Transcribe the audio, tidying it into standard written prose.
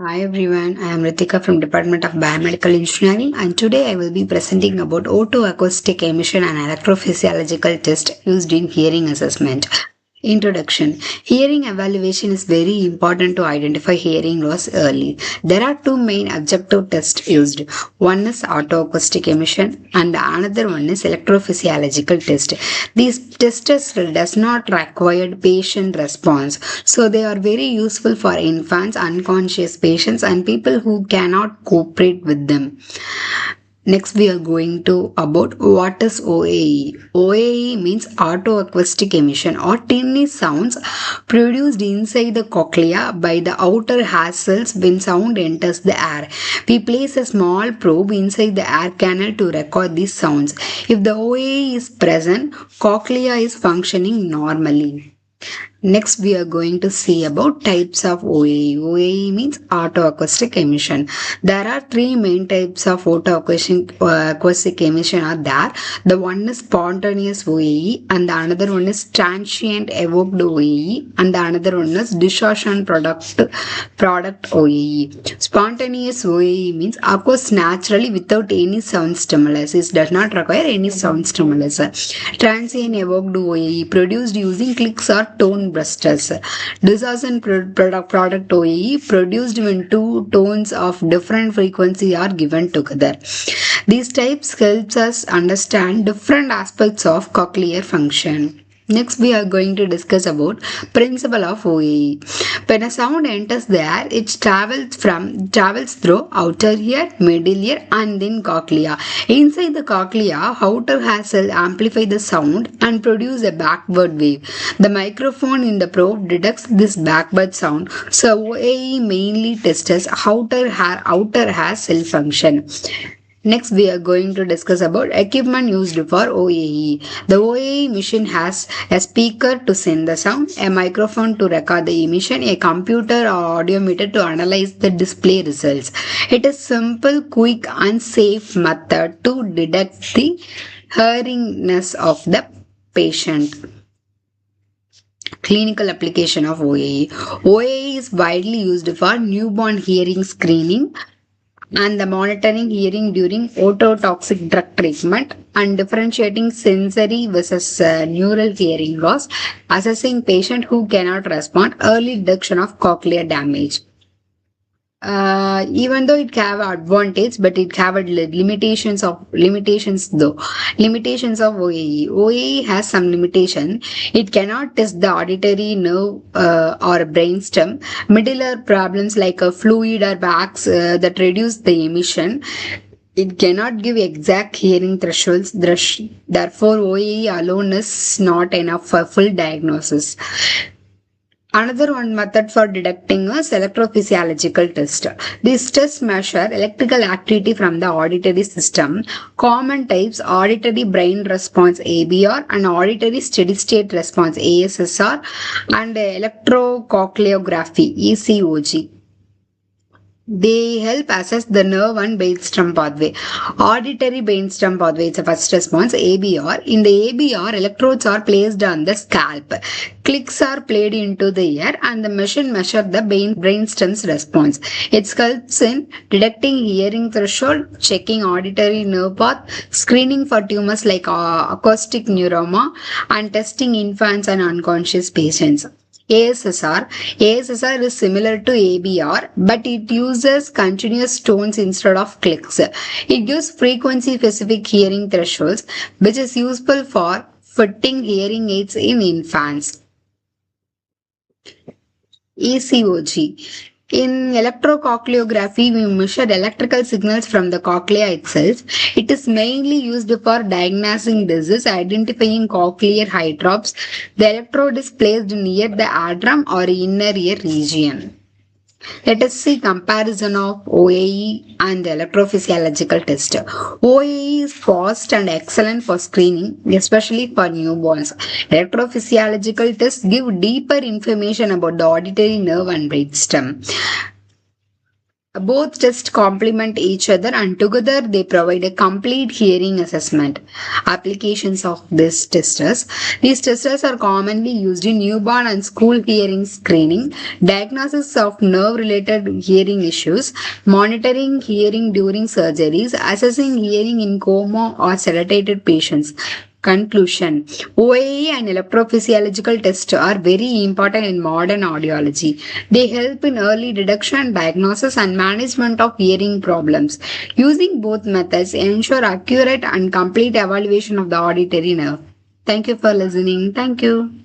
Hi everyone, I am Ritika from Department of Biomedical Engineering and today I will be presenting about otoacoustic emission and electrophysiological test used in hearing assessment. Introduction. Hearing evaluation is very important to identify hearing loss early. There are two main objective tests used. One is otoacoustic emission and another one is electrophysiological test. These tests does not require patient response. So they are very useful for infants, unconscious patients and people who cannot cooperate with them. Next, we are going to about what is OAE. OAE means autoacoustic emission or tinny sounds produced inside the cochlea by the outer hair cells when sound enters the air. We place a small probe inside the air canal to record these sounds. If the OAE is present, cochlea is functioning normally. Next, we are going to see about types of OAE. OAE means autoacoustic emission. There are three main types of autoacoustic emission are there. The one is spontaneous OAE and the another one is transient evoked OAE and the another one is distortion product OAE. Spontaneous OAE means occurs naturally without any sound stimulus. It does not require any sound stimulus. Transient evoked OAE produced using clicks or tone bursters. Distortion product OAE produced when two tones of different frequency are given together. These types helps us understand different aspects of cochlear function. Next, we are going to discuss about principle of OAE. When a sound enters the air, it travels through outer ear, middle ear, and then cochlea. Inside the cochlea, outer hair cell amplify the sound and produce a backward wave. The microphone in the probe detects this backward sound. So OAE mainly tests outer hair cell function. Next, we are going to discuss about equipment used for OAE. The OAE machine has a speaker to send the sound, a microphone to record the emission, a computer or audiometer to analyze the display results. It is simple, quick and safe method to detect the hearingness of the patient. Clinical application of OAE. OAE is widely used for newborn hearing screening and the monitoring hearing during ototoxic drug treatment and differentiating sensory versus neural hearing loss, assessing patient who cannot respond, early detection of cochlear damage. Even though it have advantage, but it have limitations of OAE. OAE has some limitation. It cannot test the auditory nerve or brainstem. Middle ear problems like a fluid or wax that reduce the emission. It cannot give exact hearing thresholds. Therefore, OAE alone is not enough for full diagnosis. Another one method for detecting is electrophysiological test. These tests measure electrical activity from the auditory system. Common types auditory brain response ABR and auditory steady state response ASSR and electrocochleography ECOG. They help assess the nerve and brainstem pathway. Auditory brainstem pathway is the first response, ABR. In the ABR, electrodes are placed on the scalp. Clicks are played into the ear and the machine measures the brainstem's response. It helps in detecting hearing threshold, checking auditory nerve path, screening for tumors like acoustic neuroma, and testing infants and unconscious patients. ASSR. ASSR is similar to ABR, but it uses continuous tones instead of clicks. It gives frequency-specific hearing thresholds, which is useful for fitting hearing aids in infants. ECOG. In electrocochleography, we measure electrical signals from the cochlea itself. It is mainly used for diagnosing disease, identifying cochlear hydrops. The electrode is placed near the eardrum or inner ear region. Let us see comparison of OAE and the electrophysiological test. OAE is fast and excellent for screening, especially for newborns. Electrophysiological tests give deeper information about the auditory nerve and brainstem. Both tests complement each other and together they provide a complete hearing assessment. Applications of these testers. These testers are commonly used in newborn and school hearing screening, diagnosis of nerve related hearing issues, monitoring hearing during surgeries, assessing hearing in coma or sedated patients. Conclusion. OAE and electrophysiological tests are very important in modern audiology. They help in early detection, diagnosis, and management of hearing problems. Using both methods ensure accurate and complete evaluation of the auditory nerve. Thank you for listening. Thank you.